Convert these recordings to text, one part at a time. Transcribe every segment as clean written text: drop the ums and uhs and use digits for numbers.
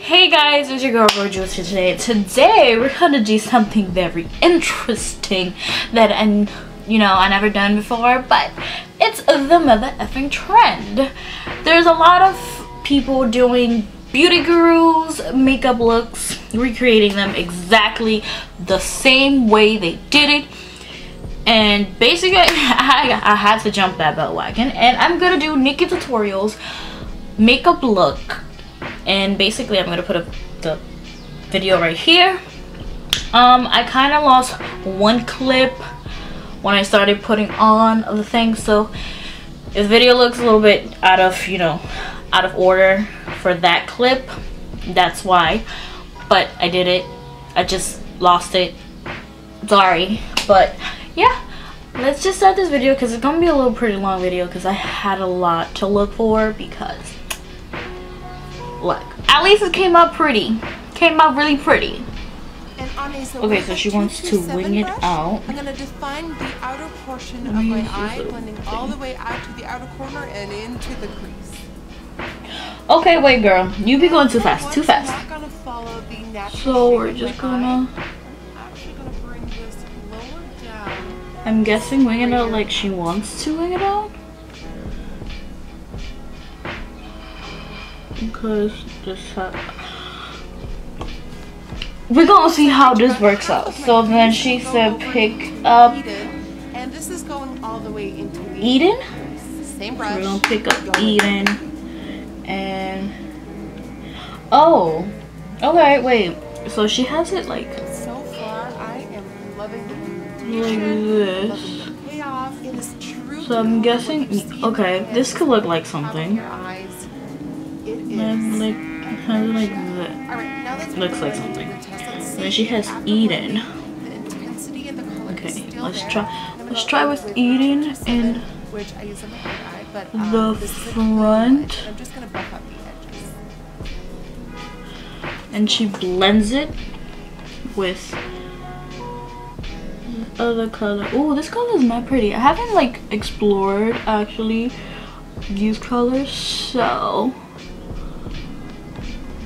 Hey guys, it's your girl Rogers here today. We're gonna do something very interesting that I never done before, but it's the mother effing trend. There's a lot of people doing beauty gurus makeup looks, recreating them exactly the same way they did it. And basically I had to jump that bandwagon, and I'm gonna do Nikkietutorial's makeup look. And basically I'm gonna put the video right here. I kind of lost one clip when I started putting on the thing, so this video looks a little bit out of order for that clip. That's why, but I did it. I just lost it, sorry. But yeah, let's just start this video because it's gonna be a little pretty long video because I had a lot to look for. Because look, at least it came out pretty, came out really pretty. Okay, so she wants to wing it out. I'm gonna define the outer portion of my eye, blending all the way out to the outer corner and into the crease. Okay, wait girl, you be going too fast, too fast. So we're just gonna, bring this lower down. I'm guessing wing it out like she wants to wing it out. Because this we're gonna see how this works out. So then she said pick up and this is going all the way into the Eden. Same brush. We're gonna pick up Eden. And oh, okay, wait, so she has it like so far I am loving like this. Payoff. It is true. So I'm guessing, okay, this could look like something. And like has like that. Looks like something. And then she has Eden. Okay, let's try with Eden in the front. I'm just gonna buff up the edges. And she blends it with the other color. Oh, this color is not pretty. I haven't like explored actually these colors, so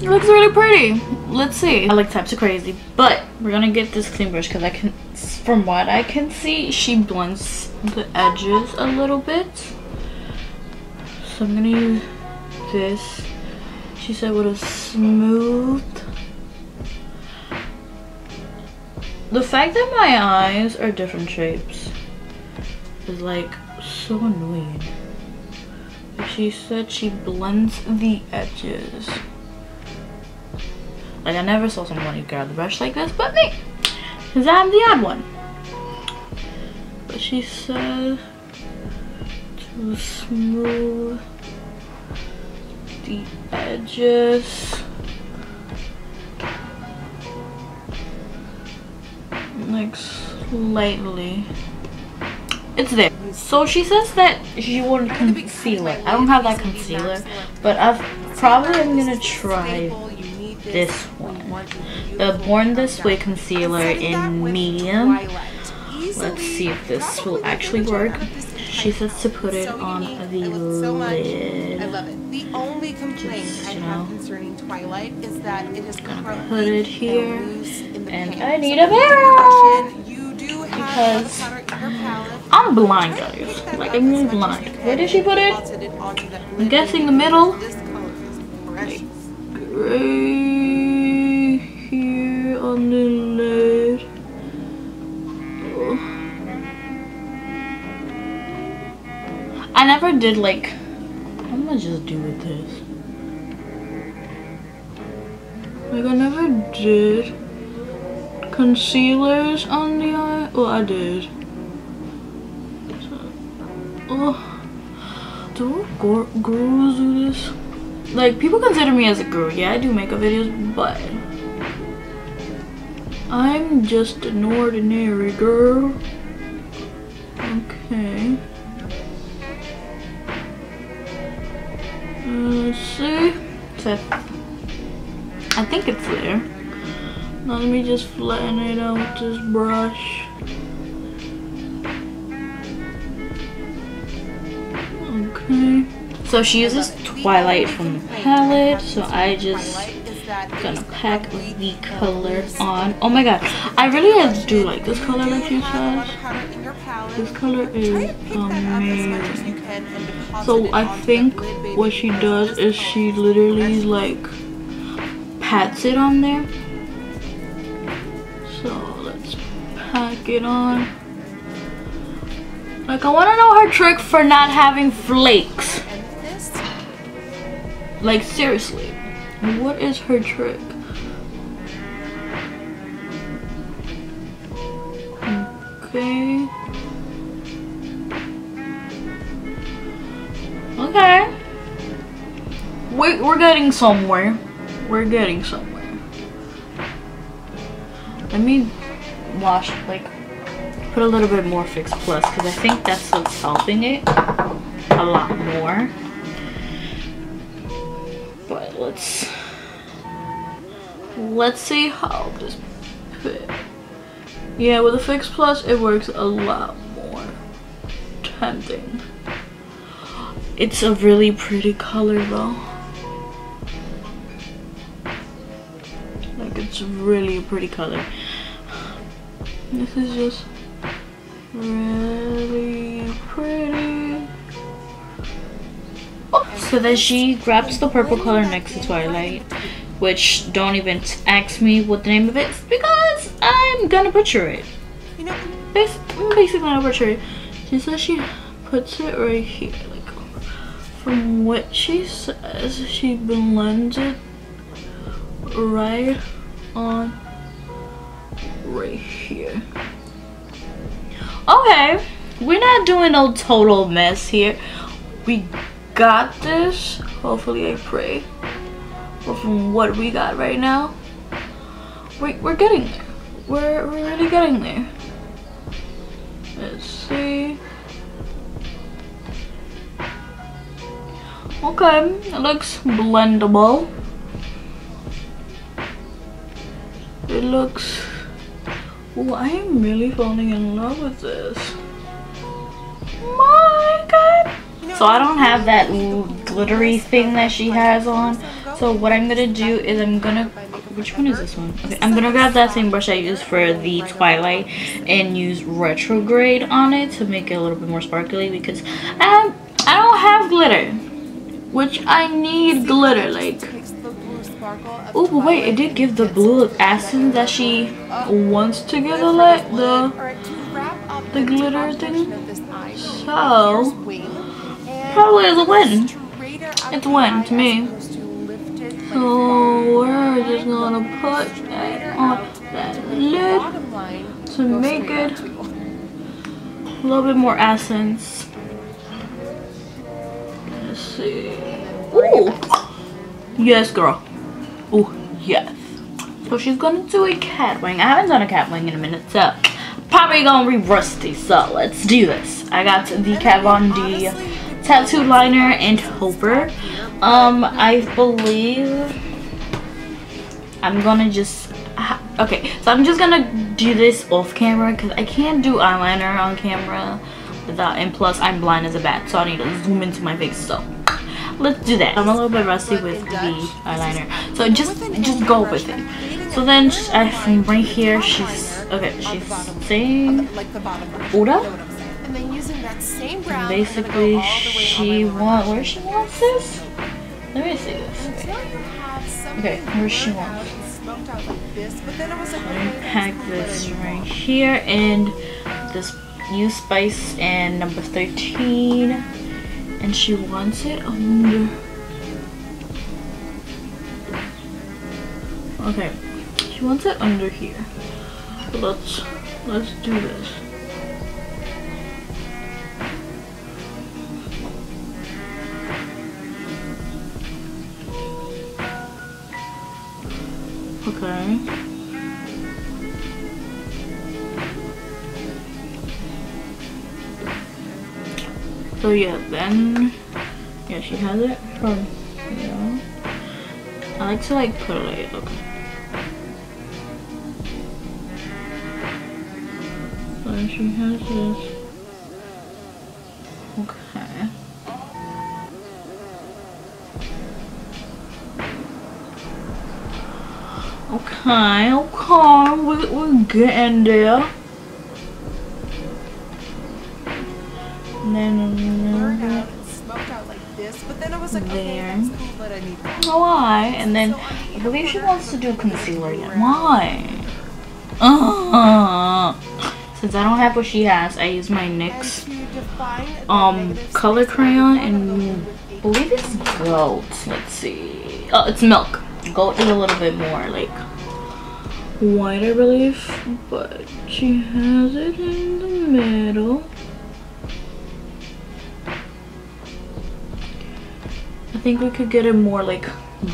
it looks really pretty. Let's see. I like types of crazy, but we're gonna get this clean brush because I can, from what I can see, she blends the edges a little bit. So I'm gonna use this. She said with a smooth. The fact that my eyes are different shapes is like so annoying. She said she blends the edges. Like I never saw somebody grab the brush like this but me, because I'm the odd one. But she said to smooth the edges like slightly. It's there. So she says that she won't conceal it. I don't have that concealer, but I'm gonna try this one, the Born This Way concealer in medium. Let's see if this will actually work. She says to put it on the lid. I love it. The only complaint I have concerning Twilight is that it is gonna put it here, and I need a mirror because I'm blind, guys. Like I'm really blind. Where did she put it? I'm guessing the middle. Like, right here on the lid. Oh. I never did like, I'm gonna just do with this. Like I never did concealers on the eye. Oh, I did. So, oh, do gurus do this? Like people consider me as a guru. Yeah, I do makeup videos, but I'm just an ordinary girl. Okay. Let's see. I think it's there. Now let me just flatten it out with this brush. Okay. So she uses Twilight from the palette, so I just that Gonna pack the color on. Oh my god, I really do like this color like she says. This color is amazing. So I think what she does is she literally like pats it on there. So let's pack it on. Like, I want to know her trick for not having flakes. Like, seriously, what is her trick? Okay. Okay. We're getting somewhere. We're getting somewhere. Let me wash, like, put a little bit more Fix Plus, because I think that's what's helping it a lot more. But let's see how this fit. Yeah, with the Fix Plus it works a lot more tempting. It's a really pretty color though. Like, it's really a pretty color. This is just really pretty. Oh, so then she grabs the purple color next to Twilight, which don't even ask me what the name of it is because I'm gonna butcher it. I'm basically gonna butcher it. She says she puts it right here. Like, from what she says, she blends it right on right here. Okay, we're not doing no total mess here. We got this. Hopefully, I pray. But from what we got right now, we're getting there. We're really getting there. Let's see. Okay, it looks blendable. It looks. Oh, I am really falling in love with this. My god. So I don't have that glittery thing that she has on. So what I'm gonna do is which one is this one? Okay, I'm gonna grab that same brush I used for the Twilight and use retrograde on it to make it a little bit more sparkly because I don't have glitter, which I need glitter. Like, oh, but wait, it did give the blue accent that she wants to give the glitter thing. So probably is a win. It's a win to me. So we're just gonna put that on that lid to make it a little bit more essence. Let's see. Ooh, yes, girl. Oh, yes. So she's gonna do a cat wing. I haven't done a cat wing in a minute, so probably gonna be rusty. So let's do this. I got the Kat Von D tattoo liner and topper. I believe I'm gonna just okay. So I'm just gonna do this off camera because I can't do eyeliner on camera without. And plus, I'm blind as a bat, so I need to zoom into my face. So let's do that. I'm a little bit rusty with the eyeliner, so just go with it. So then from right here, she's saying Oda. And basically, she wants this. Let me see this. Okay, where she wants. Let me pack this right here and this new spice and number 13. And she wants it under. Okay, she wants it under here. So let's do this. Okay. So yeah, then she has it from here. I like to like put it like okay. So she has this. Okay. Okay, we're getting there. And then smoked out like this, but then I was like, there. okay, that's cool, but I need more. Why? And then I believe she wants to do concealer again. Why? Since I don't have what she has, I use my NYX color crayon, and I believe it's goat. Let's see. Oh, it's milk. Goat is a little bit more like white, I believe, but she has it in the middle. I think we could get it more like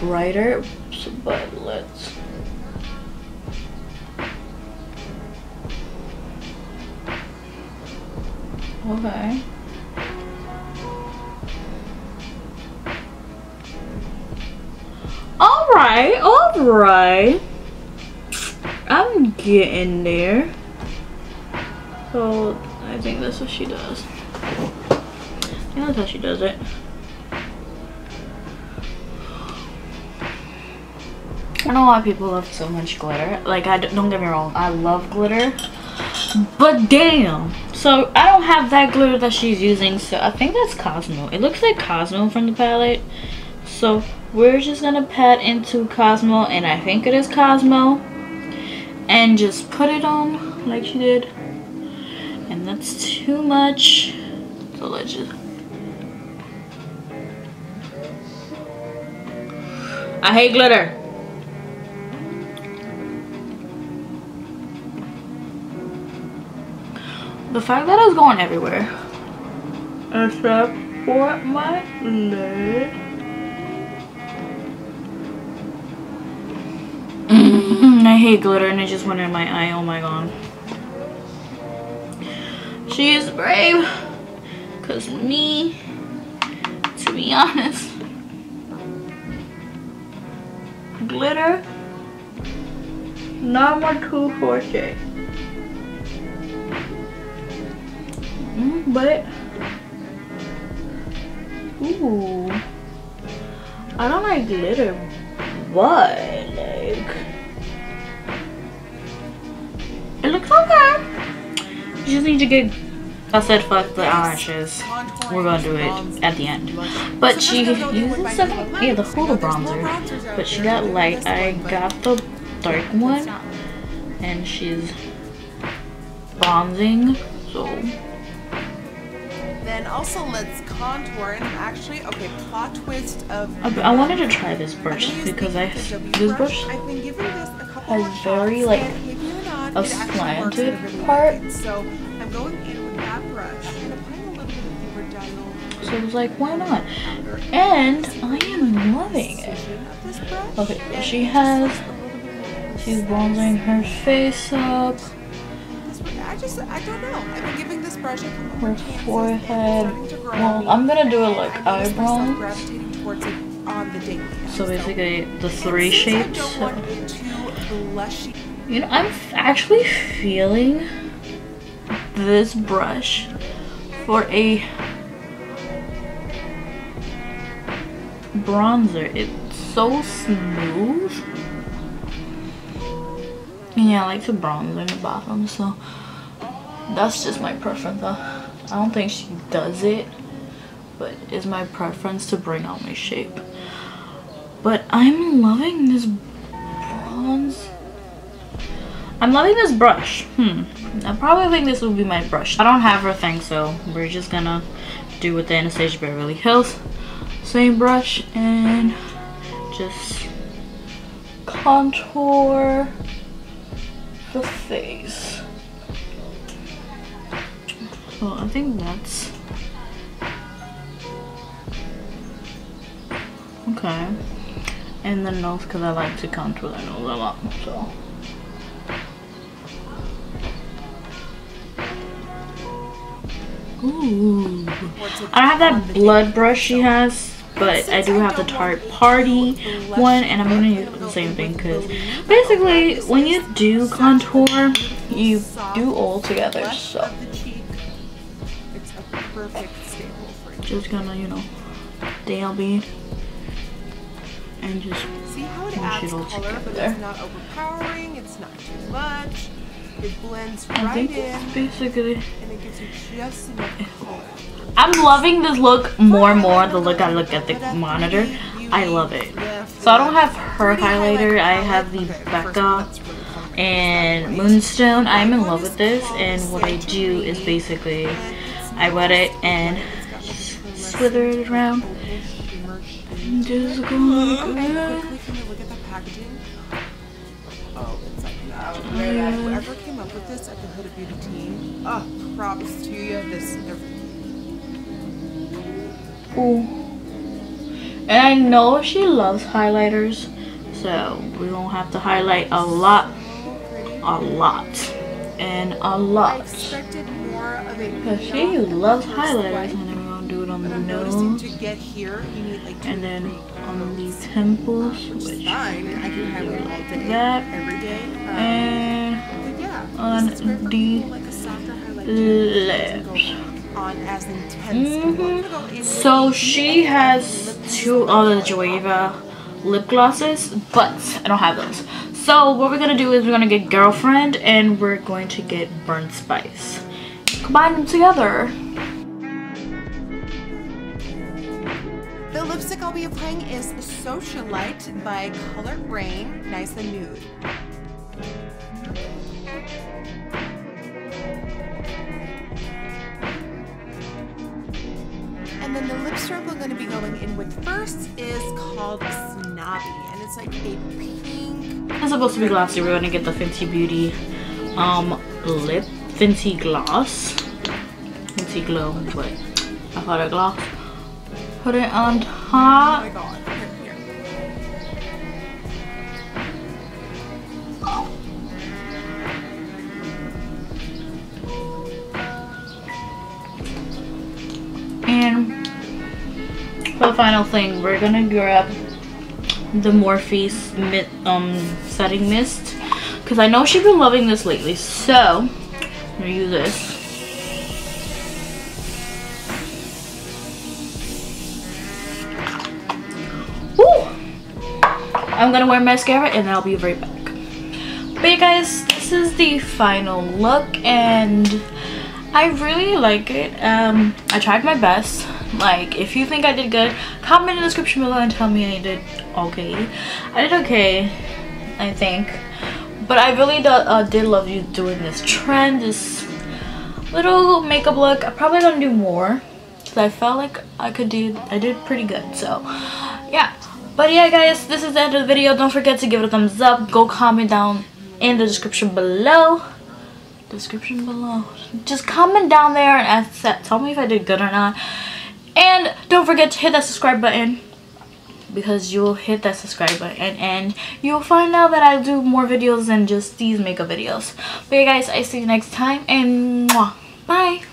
brighter, but let's. Okay. Alright. I'm getting there. So I think that's what she does. I think that's how she does it. I don't know why people love so much glitter. Like, don't get me wrong, I love glitter, but damn. So I don't have that glitter that she's using, so I think that's Cosmo. It looks like Cosmo from the palette. So we're just gonna pat into Cosmo, and I think it is Cosmo, and just put it on like she did. And that's too much. So let's just. I hate glitter. The fact that it's going everywhere, except for my lid. I hate glitter, and it just went in my eye. Oh my god. She is brave, cause me, to be honest, glitter, not my true forte. But ooh, I don't like glitter, but like it looks okay. You just need to get. I said fuck the eyelashes. We're gonna do it at the end. But she uses the Huda bronzer, but she got light. I got the dark one, and she's bronzing. So. Then also let's contour, and actually, okay, plot twist of. I wanted to try this brush because this brush has very like a slanted part. So I'm going in with that brush and applying a little bit of deeper dial. So I was like, why not? And I am loving it. Okay, so she's bronzing her face up. I don't know. I've been giving this brush her forehead. Well, I'm gonna do it like eyebrows. So basically the three shapes. So. You know, I'm actually feeling this brush for a bronzer. It's so smooth. Yeah, I like to bronze in the bottom, so that's just my preference. I don't think she does it, but it's my preference to bring out my shape. But I'm loving this bronze. I'm loving this brush. I probably think this will be my brush. I don't have her thing, so we're just gonna do with the Anastasia Beverly Hills same brush and just contour the face. So I think that's okay. And the nose, because I like to contour the nose a lot. So ooh, I don't have that blood brush she has, but I do have the Tarte Party one, and I'm gonna use the same thing because basically when you do contour, you do all together. So just gonna, you know, dab it and just see how it adds color, but it's not overpowering, it's not too much. It blends right in, basically, and it gives you just enough color. I'm loving this look more and more the look I look at the monitor. I love it. So I don't have her highlighter, I have the Becca and Moonstone. I'm in love with this, and what I do is basically I wet it and slither it around. Just go like that. Look at the packaging. Oh, it's like that. Whoever came up with this at the Huda Beauty team, props to you. Ooh. And I know she loves highlighters, so we don't have to highlight a lot. I expected more of a because she loves highlighters, and then we're gonna do it on the nose, to get here, you need like and then on the temples, which fine. I can highlight all day, that, every day, and yeah, on the like a softer highlight lips. on as intense. So she has two other Joeva lip glosses, but I don't have those. So what we're gonna do is we're gonna get Girlfriend and we're going to get Burnt Spice. Combine them together. The lipstick I'll be applying is Socialite by Color Rain, nice and nude. And then the lip stroke we're going to be going in with first is called Snobby, and it's like a pink. It's supposed to be glossy. We're gonna get the Fenty Beauty lip Fenty gloss, Fenty glow, but I thought a gloss. Put it on top. Oh my god! Here. And for the final thing, we're gonna grab the Morphe setting mist, because I know she's been loving this lately, so I'm gonna use this. Woo! I'm gonna wear mascara and I'll be right back. But yeah guys, this is the final look and I really like it. I tried my best. Like, if you think I did good, comment in the description below and tell me I did okay. I did okay, I think. But I really did love you doing this trend, this little makeup look. I'm probably gonna do more because I felt like I did pretty good. So yeah. But yeah guys, this is the end of the video. Don't forget to give it a thumbs up. Go comment down in the description below. Just comment down there and tell me if I did good or not. And don't forget to hit that subscribe button, because you'll hit that subscribe button and you'll find out that I do more videos than just these makeup videos. But yeah guys, I see you next time, and mwah, bye.